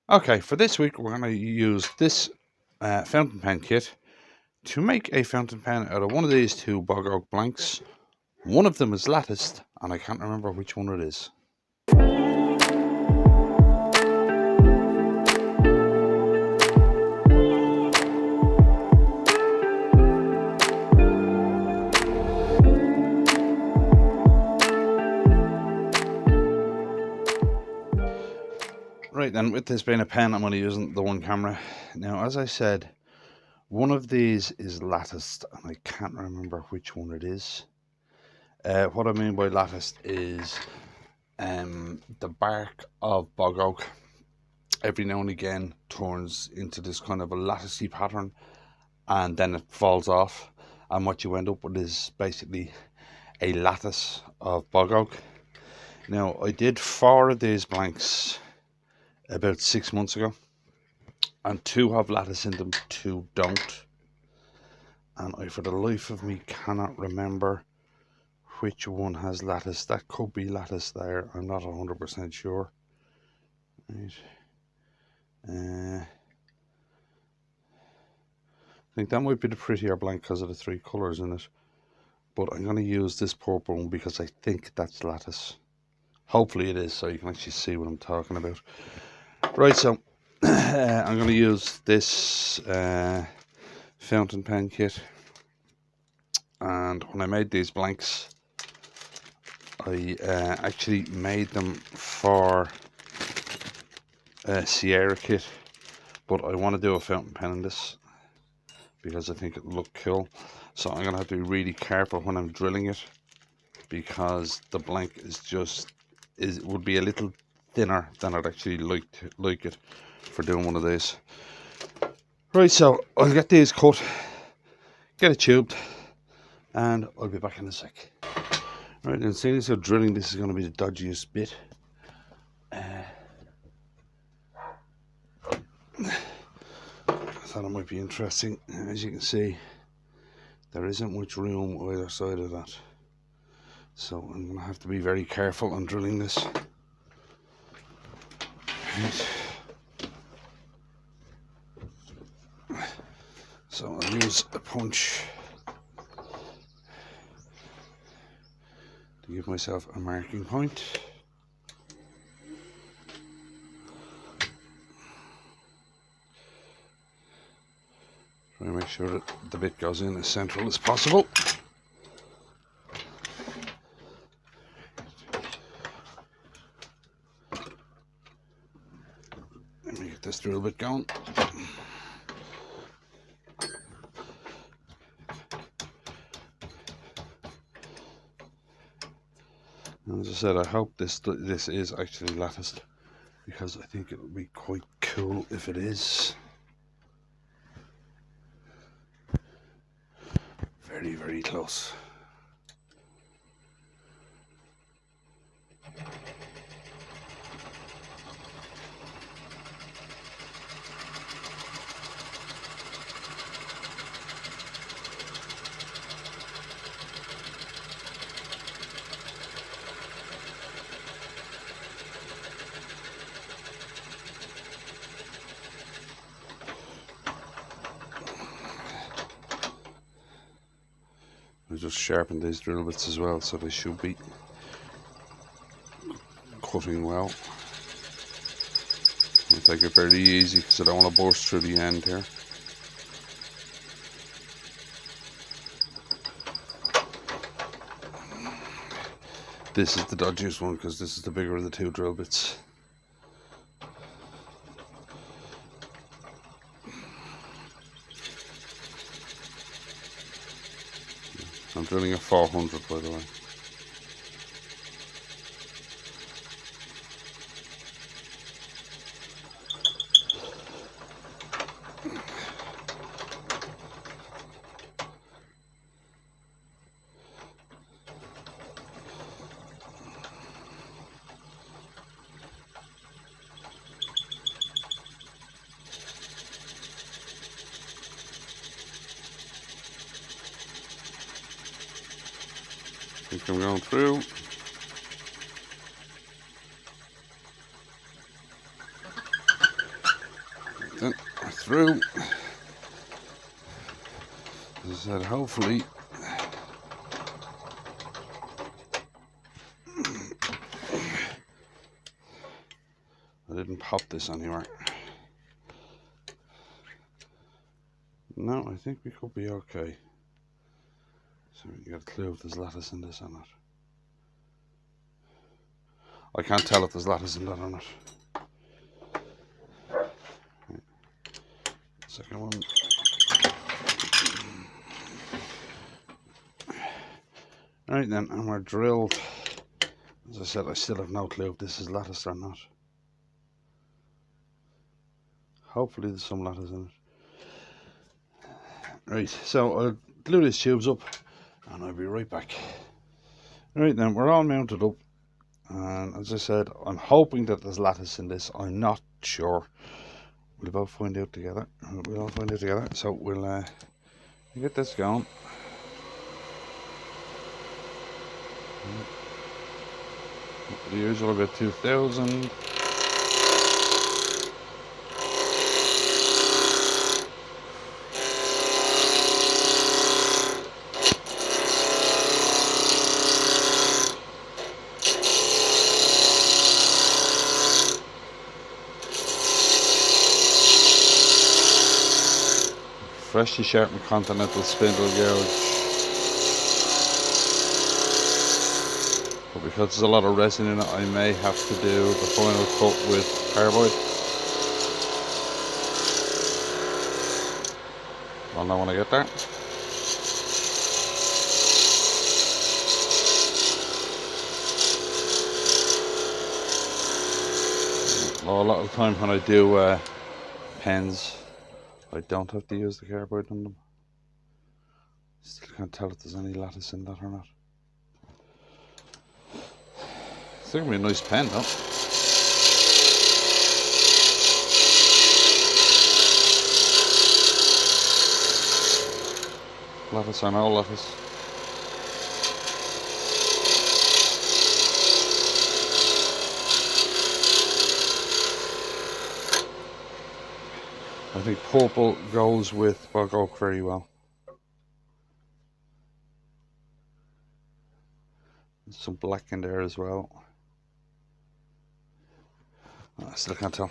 Okay, for this week we're going to use this fountain pen kit to make a fountain pen out of one of these two bog oak blanks. One of them is latticed, and I can't remember which one it is. Right then, with this being a pen, I'm going to use the one camera. Now, as I said, one of these is latticed, and I can't remember which one it is. What I mean by latticed is the bark of bog oak every now and again turns into this kind of a latticey pattern, and then it falls off, and what you end up with is basically a lattice of bog oak. Now, I did 4 of these blanks about 6 months ago, and 2 have lattice in them, 2 don't, and I for the life of me cannot remember which one has lattice. That could be lattice there, I'm not 100% sure. Right. I think that might be the prettier blank because of the 3 colours in it, but I'm going to use this purple one because I think that's lattice. Hopefully it is, so you can actually see what I'm talking about. Right, so I'm going to use this fountain pen kit, and when I made these blanks, I actually made them for a Sierra kit, but I want to do a fountain pen in this because I think it will look cool. So I'm going to have to be really careful when I'm drilling it, because the blank would be a little thinner than I'd actually like it for doing one of these. Right, so I'll get these cut, get it tubed, and I'll be back in a sec. Right, and seeing as how drilling this is going to be the dodgiest bit, I thought it might be interesting. As you can see, there isn't much room either side of that, so I'm going to have to be very careful on drilling this. Right. So I'll use a punch to give myself a marking point. Try to make sure that the bit goes in as central as possible. Let me get this drill bit going. As I said, I hope this is actually latticed, because I think it would be quite cool if it is. Very, very close. I just sharpened these drill bits as well, so they should be cutting well. I'll take it fairly easy because I don't want to burst through the end here. This is the dodgiest one because this is the bigger of the 2 drill bits. I'm drilling a 400, by the way. I think I'm going through. then, we're through. As I said, hopefully I didn't pop this anywhere. No, I think we could be okay. So you got a clue if there's lattice in this or not. I can't tell if there's lattice in that or not. Right. Second one. Right then, and we're drilled. As I said, I still have no clue if this is lattice or not. Hopefully there's some lattice in it. Right, so I'll glue these tubes up and I'll be right back. Right then, we're all mounted up. And as I said, I'm hoping that there's lattice in this. I'm not sure. We'll both find out together. We'll all find out together. So we'll get this going. The usual about 2000. Freshly sharpened continental spindle gouge. But because there's a lot of resin in it, I may have to do the final cut with carbide. I'll know when I get there. Well, a lot of the time when I do pens, I don't have to use the carbide on them. Still can't tell if there's any lattice in that or not. It's going to be a nice pen though. Lattice or no lattice. I think purple goes with bog oak very well. There's some black in there as well. I still can't tell.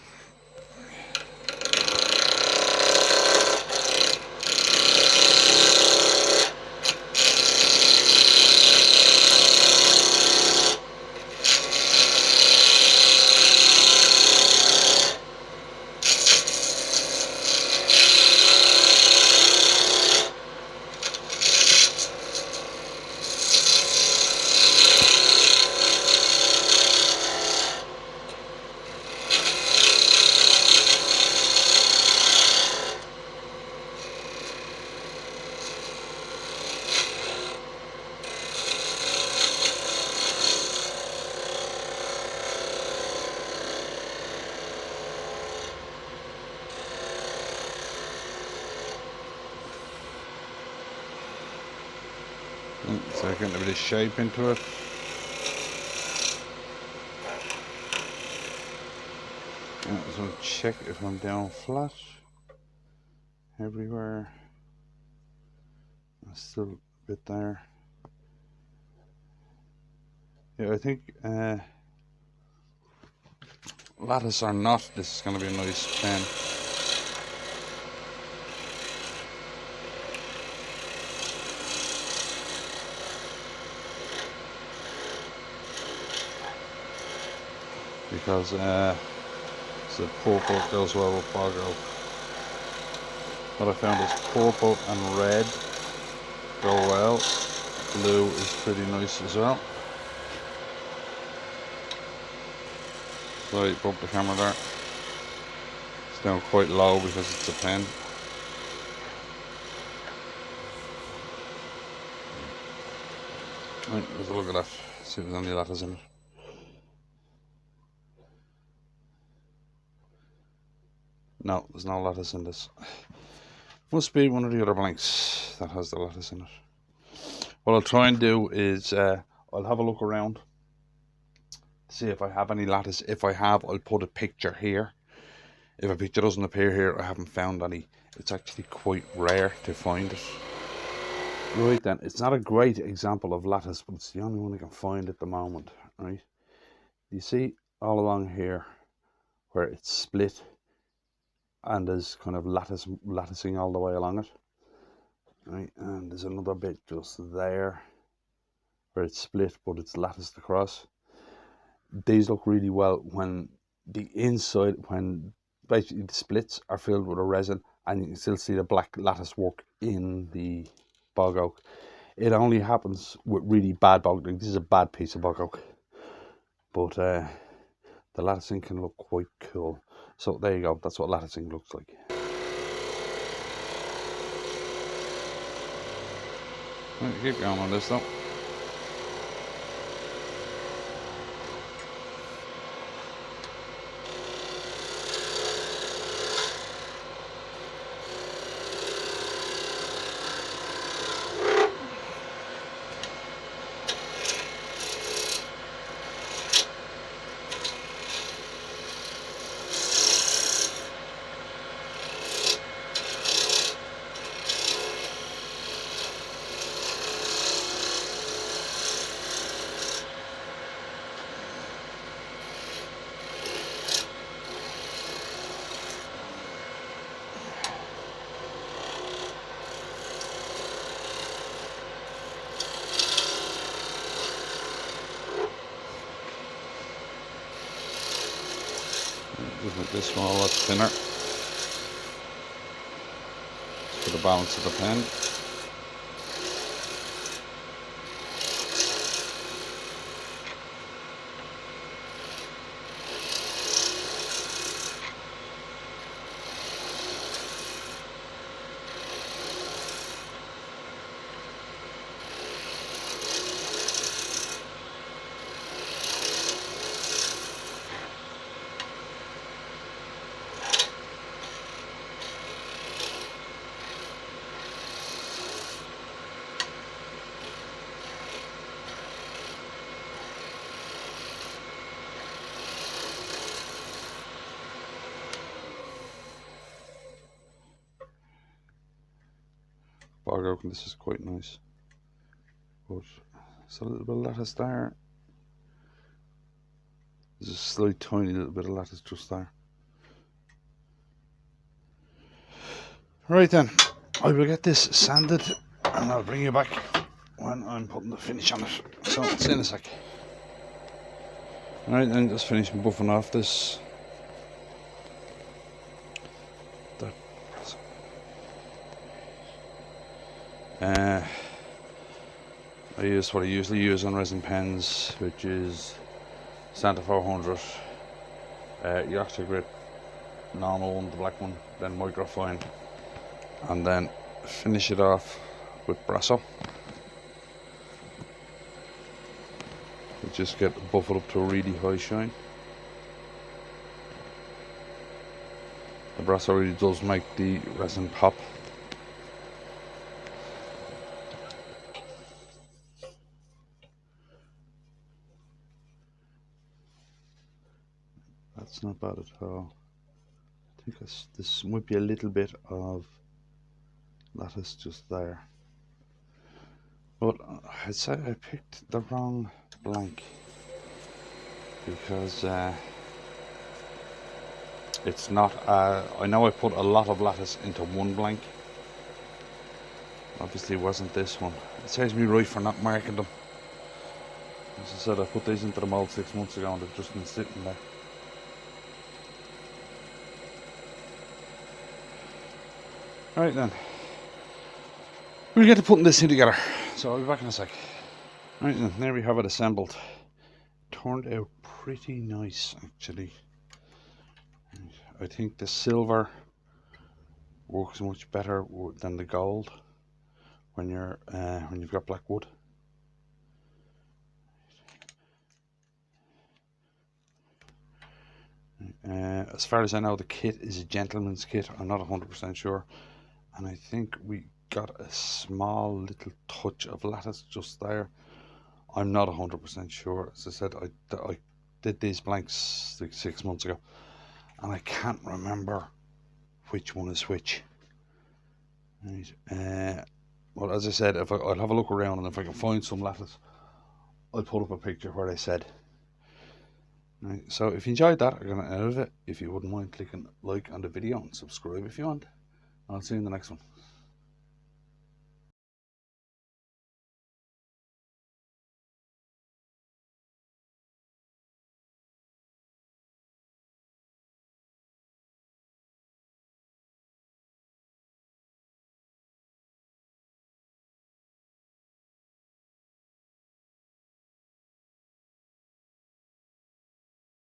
So getting a bit of shape into it. I just want to check if I'm down flat everywhere. There's still a bit there. Yeah, I think lattice or not, this is going to be a nice pen. Because the purple goes well with bog oak. What I found is purple and red go well. Blue is pretty nice as well. Sorry, bump the camera there. It's down quite low because it's a pen. Right, let's look at that. See if there's any lattice in it. No, there's no lattice in this. Must be one of the other blanks that has the lattice in it. What I'll try and do is I'll have a look around, see if I have any lattice. If I have, I'll put a picture here. If a picture doesn't appear here, I haven't found any. It's actually quite rare to find it. Right then, it's not a great example of lattice, but it's the only one I can find at the moment, right? You see all along here where it's split and there's kind of latticing all the way along it, right? And there's another bit just there where it's split but it's latticed across. These look really well when the inside, when basically the splits are filled with a resin and you can still see the black lattice work in the bog oak. It only happens with really bad bog oak. This is a bad piece of bog oak, but the latticing can look quite cool. So there you go, that's what latticing looks like. Right, keep going on this though. Just make this one a lot thinner for the balance of the pen. Bog oak, and this is quite nice, but there's a little bit of lattice there. There's a slight tiny little bit of lattice just there. Right then, I will get this sanded and I'll bring you back when I'm putting the finish on it. So I'll see you in a sec. Alright then, just finishing buffing off this. I use what I usually use on resin pens, which is Santa 400, Yorkshire Grit, normal one, the black one, then microfine, and then finish it off with Brasso. Just get buffed up to a really high shine. The Brasso really does make the resin pop. That's not bad at all. I think this might be a little bit of lattice just there. But I'd say I picked the wrong blank because it's not, I know I put a lot of lattice into one blank. Obviously it wasn't this one. It saves me right for not marking them. As I said, I put these into the mold 6 months ago and they've just been sitting there. Right then, we'll get to putting this in together, so I'll be back in a sec. Right then, there we have it assembled. Turned out pretty nice actually. I think the silver works much better than the gold when you've got black wood. As far as I know, the kit is a gentleman's kit. I'm not 100% sure, and I think we got a small little touch of lattice just there. I'm not 100% sure. As I said, I did these blanks like 6 months ago, and I can't remember which one is which. Right. Well, as I said, I'll have a look around, and if I can find some lattice, I'll put up a picture where they said. Right, so if you enjoyed that, or got out of it, if you wouldn't mind clicking like on the video and subscribe if you want, and I'll see you in the next one.